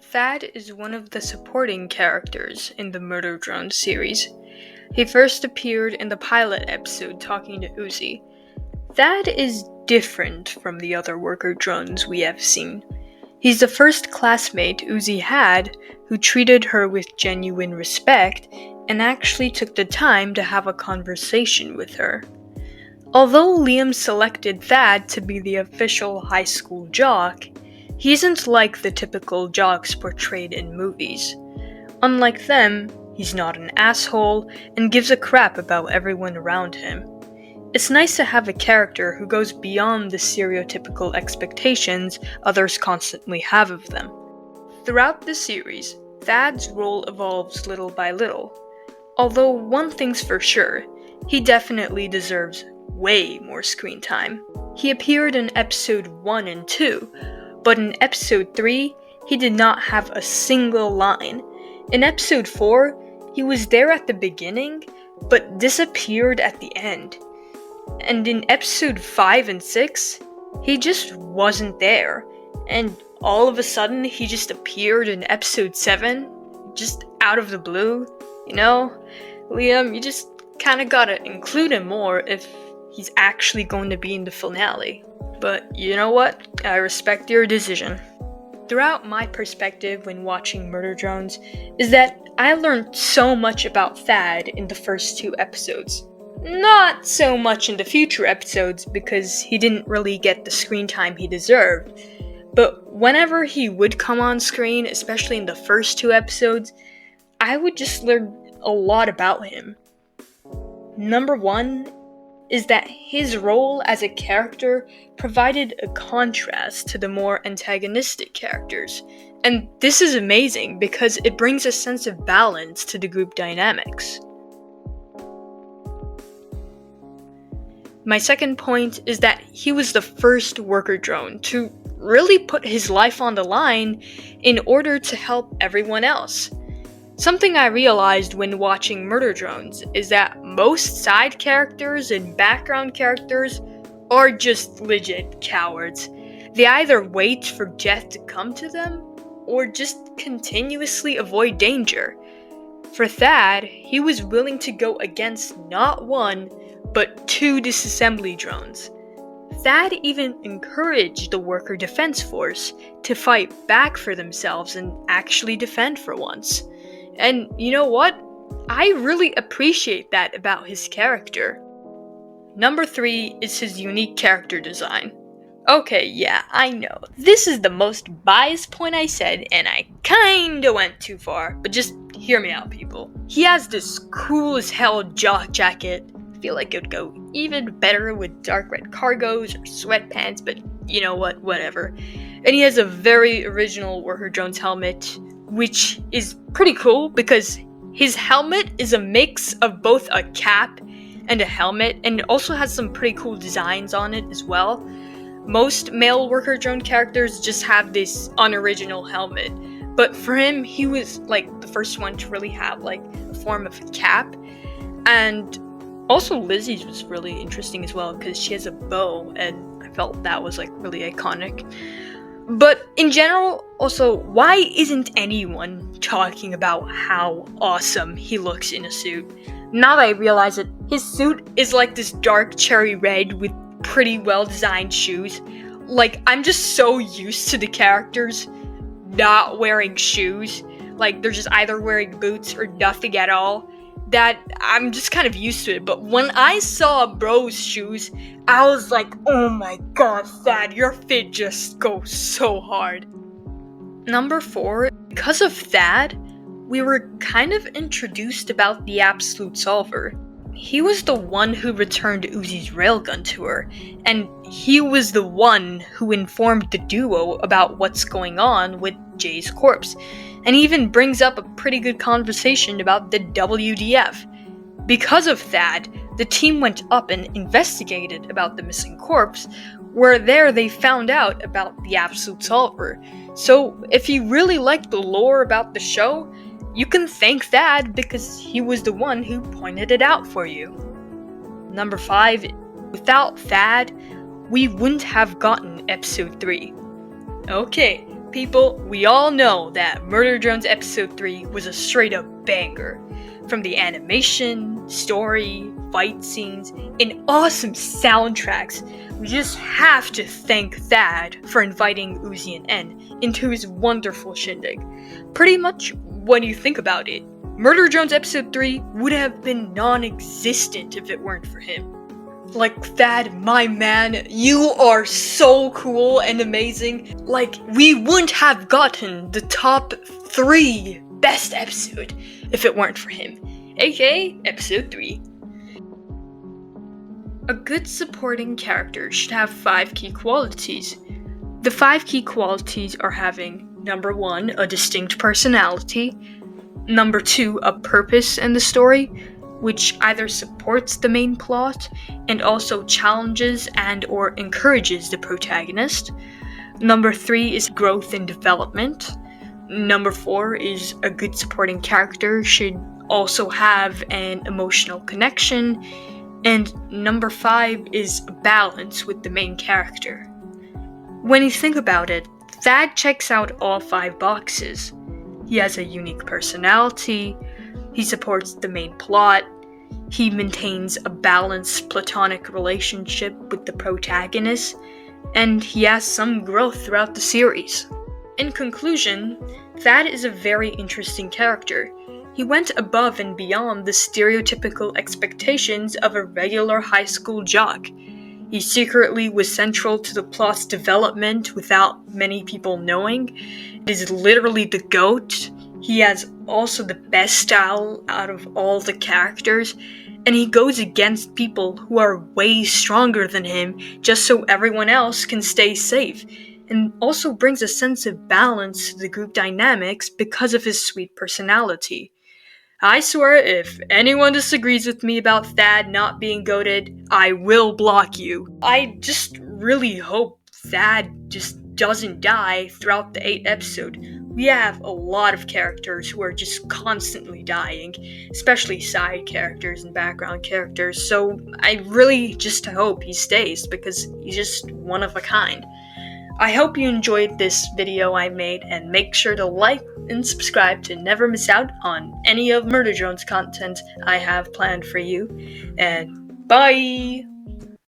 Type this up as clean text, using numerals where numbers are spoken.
Thad is one of the supporting characters in the Murder Drone series. He first appeared in the pilot episode talking to Uzi. Thad is different from the other worker drones we have seen. He's the first classmate Uzi had who treated her with genuine respect and actually took the time to have a conversation with her. Although Liam selected Thad to be the official high school jock, he isn't like the typical jocks portrayed in movies. Unlike them, he's not an asshole and gives a crap about everyone around him. It's nice to have a character who goes beyond the stereotypical expectations others constantly have of them. Throughout the series, Thad's role evolves little by little. Although one thing's for sure, he definitely deserves way more screen time. He appeared in episode 1 and 2, but in episode 3, he did not have a single line. In episode 4, he was there at the beginning, but disappeared at the end. And in episode 5 and 6, he just wasn't there. And all of a sudden, he just appeared in episode 7, just out of the blue. You know, Liam, you just kinda gotta include him more if he's actually going to be in the finale. But you know what? I respect your decision. Throughout my perspective when watching Murder Drones is that I learned so much about Thad in the first 2 episodes. Not so much in the future episodes because he didn't really get the screen time he deserved. But whenever he would come on screen, especially in the first 2 episodes, I would just learn a lot about him. Number 1 is that his role as a character provided a contrast to the more antagonistic characters. And this is amazing because it brings a sense of balance to the group dynamics. My second point is that he was the first worker drone to really put his life on the line in order to help everyone else. Something I realized when watching Murder Drones is that most side characters and background characters are just legit cowards. They either wait for death to come to them, or just continuously avoid danger. For Thad, he was willing to go against not 1, but 2 disassembly drones. Thad even encouraged the worker defense force to fight back for themselves and actually defend for once. And you know what? I really appreciate that about his character. Number 3 is his unique character design. Okay, yeah, I know. This is the most biased point I said, and I kinda went too far, but just hear me out, people. He has this cool as hell jock jacket. I feel like it would go even better with dark red cargos or sweatpants, but you know what, whatever. And he has a very original Worker Drones helmet, which is pretty cool because his helmet is a mix of both a cap and a helmet, and it also has some pretty cool designs on it as well. Most male worker drone characters just have this unoriginal helmet, but for him, he was like the first one to really have like a form of a cap. And also Lizzie's was really interesting as well because she has a bow, and I felt that was like really iconic. But in general, also, why isn't anyone talking about how awesome he looks in a suit? Now that I realize it, his suit is like this dark cherry red with pretty well-designed shoes. Like, I'm just so used to the characters not wearing shoes. Like, they're just either wearing boots or nothing at all. That I'm just kind of used to it. But when I saw Bro's shoes, I was like, oh my god, Thad, your fit just goes so hard. Number 4, because of Thad, we were kind of introduced about the Absolute Solver. He was the one who returned Uzi's railgun to her, and he was the one who informed the duo about what's going on with Jay's corpse, and he even brings up a pretty good conversation about the WDF. Because of Thad, the team went up and investigated about the missing corpse, where there they found out about the Absolute Solver. So if you really like the lore about the show, you can thank Thad because he was the one who pointed it out for you. Number 5, without Thad, we wouldn't have gotten episode 3. Okay, People, we all know that Murder Drones Episode 3 was a straight up banger. From the animation, story, fight scenes, and awesome soundtracks, we just have to thank Thad for inviting Uzi and N into his wonderful shindig. Pretty much, when you think about it, Murder Drones Episode 3 would have been non-existent if it weren't for him. Like, Thad, my man, you are so cool and amazing. Like, we wouldn't have gotten the top 3 best episode if it weren't for him, aka Episode 3. A good supporting character should have 5 key qualities. The 5 key qualities are having, number 1, a distinct personality, number 2, a purpose in the story, which either supports the main plot and also challenges and or encourages the protagonist. Number 3 is growth and development. Number 4 is a good supporting character should also have an emotional connection. And number 5 is balance with the main character. When you think about it, Thad checks out all 5 boxes. He has a unique personality, he supports the main plot, he maintains a balanced platonic relationship with the protagonist, and he has some growth throughout the series. In conclusion, Thad is a very interesting character. He went above and beyond the stereotypical expectations of a regular high school jock. He secretly was central to the plot's development without many people knowing. It is literally the GOAT. He has also the best style out of all the characters, and he goes against people who are way stronger than him just so everyone else can stay safe, and also brings a sense of balance to the group dynamics because of his sweet personality. I swear, if anyone disagrees with me about Thad not being goated, I will block you. I just really hope Thad just doesn't die throughout the 8th episode. We have a lot of characters who are just constantly dying, especially side characters and background characters, so I really just hope he stays because he's just one of a kind. I hope you enjoyed this video I made, and make sure to like and subscribe to never miss out on any of Murder Drone's content I have planned for you. And bye!